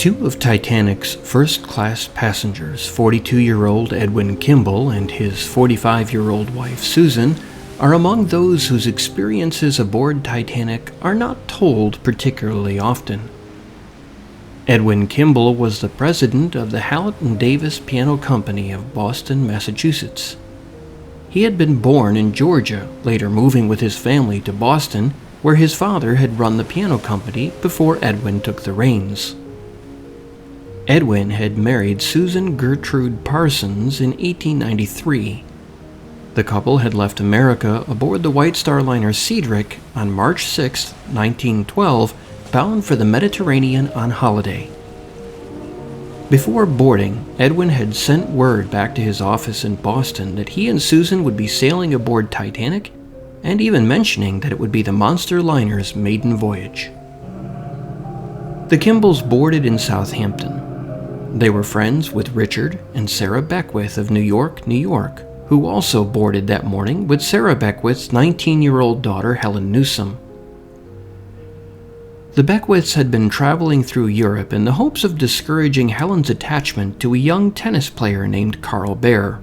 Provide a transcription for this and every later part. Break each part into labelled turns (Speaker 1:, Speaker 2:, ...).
Speaker 1: Two of Titanic's first-class passengers, 42-year-old Edwin Kimball and his 45-year-old wife Susan, are among those whose experiences aboard Titanic are not told particularly often. Edwin Kimball was the president of the Hallett and Davis Piano Company of Boston, Massachusetts. He had been born in Georgia, later moving with his family to Boston, where his father had run the piano company before Edwin took the reins. Edwin had married Susan Gertrude Parsons in 1893. The couple had left America aboard the White Star liner Cedric on March 6, 1912, bound for the Mediterranean on holiday. Before boarding, Edwin had sent word back to his office in Boston that he and Susan would be sailing aboard Titanic, and even mentioning that it would be the monster liner's maiden voyage. The Kimballs boarded in Southampton. They were friends with Richard and Sarah Beckwith of New York, New York, who also boarded that morning with Sarah Beckwith's 19-year-old daughter Helen Newsom. The Beckwiths had been traveling through Europe in the hopes of discouraging Helen's attachment to a young tennis player named Carl Bear.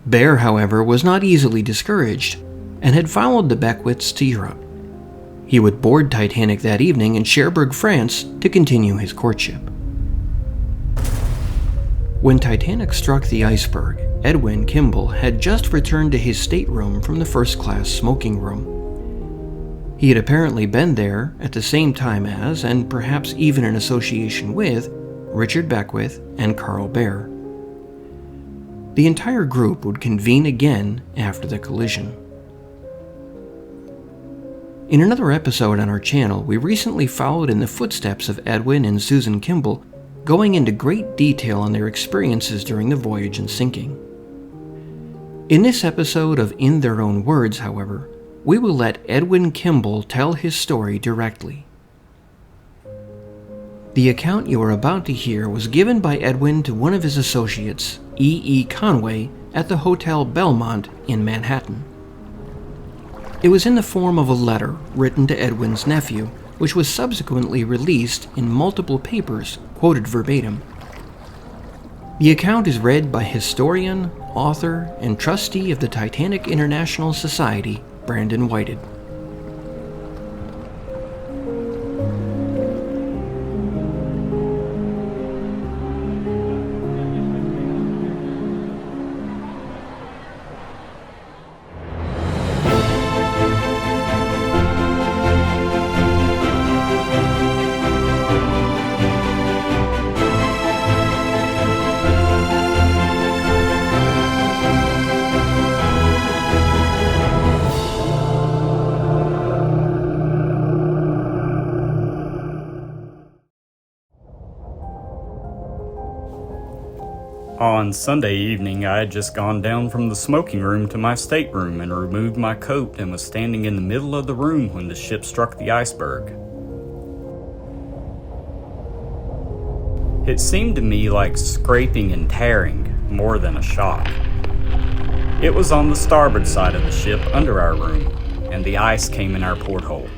Speaker 1: Bear, however, was not easily discouraged, and had followed the Beckwiths to Europe. He would board Titanic that evening in Cherbourg, France, to continue his courtship. When Titanic struck the iceberg, Edwin Kimball had just returned to his stateroom from the first-class smoking room. He had apparently been there at the same time as, and perhaps even in association with, Richard Beckwith and Carl Bear. The entire group would convene again after the collision. In another episode on our channel, we recently followed in the footsteps of Edwin and Susan Kimball, going into great detail on their experiences during the voyage and sinking. In this episode of In Their Own Words, however, we will let Edwin Kimball tell his story directly. The account you are about to hear was given by Edwin to one of his associates, E. Conway, at the Hotel Belmont in Manhattan. It was in the form of a letter written to Edwin's nephew, which was subsequently released in multiple papers, quoted verbatim. The account is read by historian, author, and trustee of the Titanic International Society, Brandon Whited.
Speaker 2: On Sunday evening, I had just gone down from the smoking room to my stateroom and removed my coat and was standing in the middle of the room when the ship struck the iceberg. It seemed to me like scraping and tearing more than a shock. It was on the starboard side of the ship under our room, and the ice came in our porthole.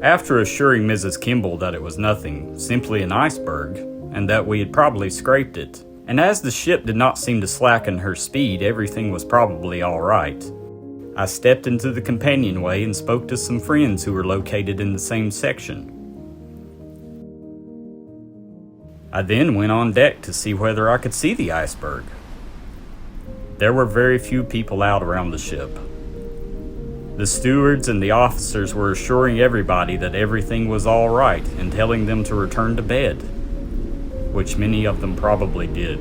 Speaker 2: After assuring Mrs. Kimball that it was nothing, simply an iceberg, and that we had probably scraped it, and as the ship did not seem to slacken her speed, everything was probably all right, I stepped into the companionway and spoke to some friends who were located in the same section. I then went on deck to see whether I could see the iceberg. There were very few people out around the ship. The stewards and the officers were assuring everybody that everything was all right and telling them to return to bed, which many of them probably did.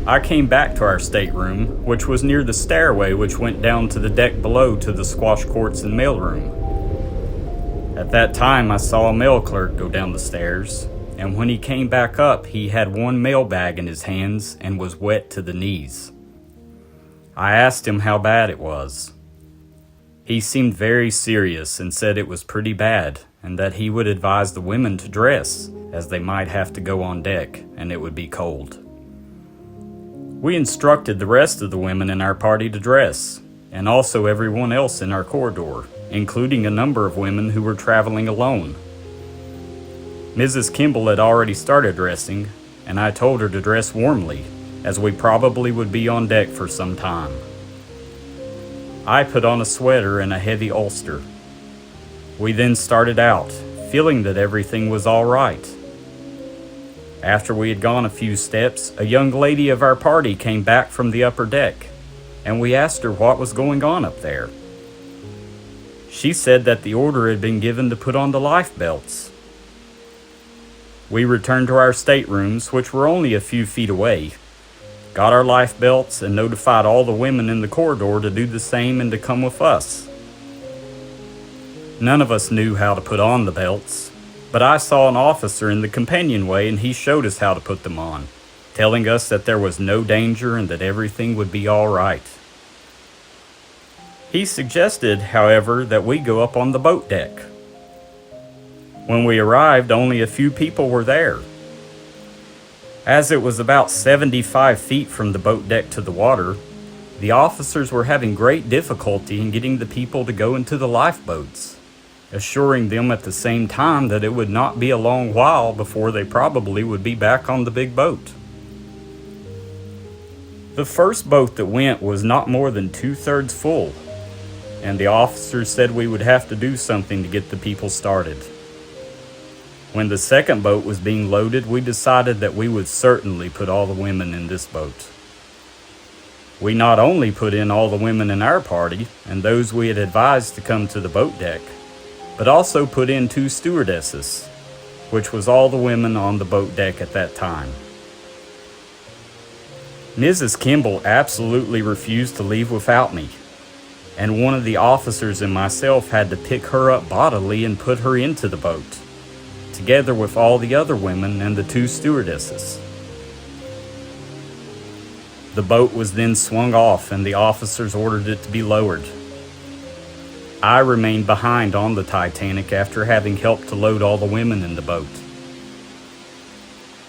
Speaker 2: I came back to our stateroom, which was near the stairway which went down to the deck below to the squash courts and mailroom. At that time, I saw a mail clerk go down the stairs, and when he came back up, he had one mail bag in his hands and was wet to the knees. I asked him how bad it was. He seemed very serious and said it was pretty bad and that he would advise the women to dress, as they might have to go on deck and it would be cold. We instructed the rest of the women in our party to dress, and also everyone else in our corridor, including a number of women who were traveling alone. Mrs. Kimball had already started dressing, and I told her to dress warmly, as we probably would be on deck for some time. I put on a sweater and a heavy ulster. We then started out, feeling that everything was all right. After we had gone a few steps, a young lady of our party came back from the upper deck, and we asked her what was going on up there. She said that the order had been given to put on the life belts. We returned to our staterooms, which were only a few feet away, got our life belts, and notified all the women in the corridor to do the same and to come with us. None of us knew how to put on the belts, but I saw an officer in the companionway and he showed us how to put them on, telling us that there was no danger and that everything would be all right. He suggested, however, that we go up on the boat deck. When we arrived, only a few people were there. As it was about 75 feet from the boat deck to the water, the officers were having great difficulty in getting the people to go into the lifeboats, assuring them at the same time that it would not be a long while before they probably would be back on the big boat. The first boat that went was not more than 2/3 full, and the officers said we would have to do something to get the people started. When the second boat was being loaded, we decided that we would certainly put all the women in this boat. We not only put in all the women in our party and those we had advised to come to the boat deck, but also put in 2 stewardesses, which was all the women on the boat deck at that time. Mrs. Kimball absolutely refused to leave without me, and one of the officers and myself had to pick her up bodily and put her into the boat, together with all the other women and the 2 stewardesses. The boat was then swung off and the officers ordered it to be lowered. I remained behind on the Titanic after having helped to load all the women in the boat.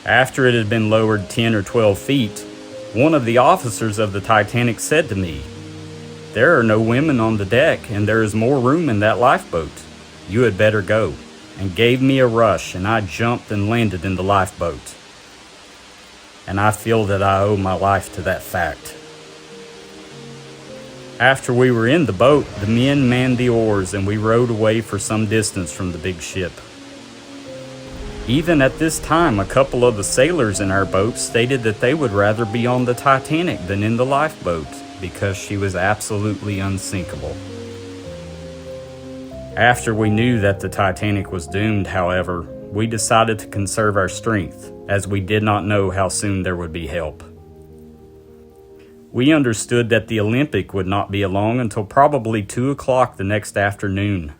Speaker 2: After it had been lowered 10 or 12 feet, one of the officers of the Titanic said to me, "There are no women on the deck and there is more room in that lifeboat. You had better go," and gave me a rush, and I jumped and landed in the lifeboat. And I feel that I owe my life to that fact. After we were in the boat, the men manned the oars and we rowed away for some distance from the big ship. Even at this time, a couple of the sailors in our boat stated that they would rather be on the Titanic than in the lifeboat because she was absolutely unsinkable. After we knew that the Titanic was doomed, however, we decided to conserve our strength, as we did not know how soon there would be help. We understood that the Olympic would not be along until probably 2 o'clock the next afternoon,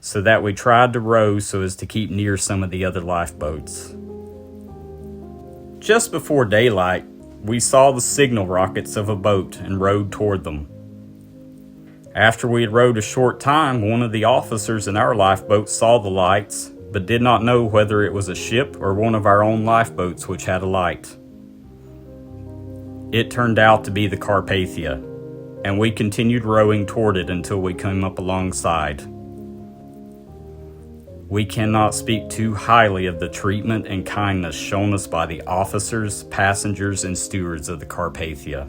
Speaker 2: so that we tried to row so as to keep near some of the other lifeboats. Just before daylight, we saw the signal rockets of a boat and rowed toward them. After we had rowed a short time, one of the officers in our lifeboat saw the lights, but did not know whether it was a ship or one of our own lifeboats which had a light. It turned out to be the Carpathia, and we continued rowing toward it until we came up alongside. We cannot speak too highly of the treatment and kindness shown us by the officers, passengers, and stewards of the Carpathia.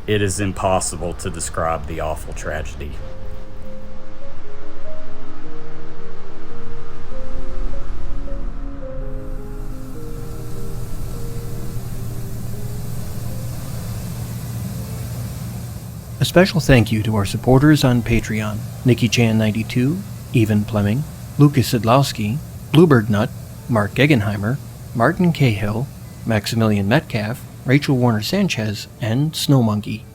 Speaker 2: It is impossible to describe the awful tragedy.
Speaker 1: A special thank you to our supporters on Patreon: Nikki Chan 92, Evan Fleming, Lucas Sidlowski, Bluebird Nut, Mark Gegenheimer, Martin Cahill, Maximilian Metcalf, Rachel Warner Sanchez, and Snow Monkey.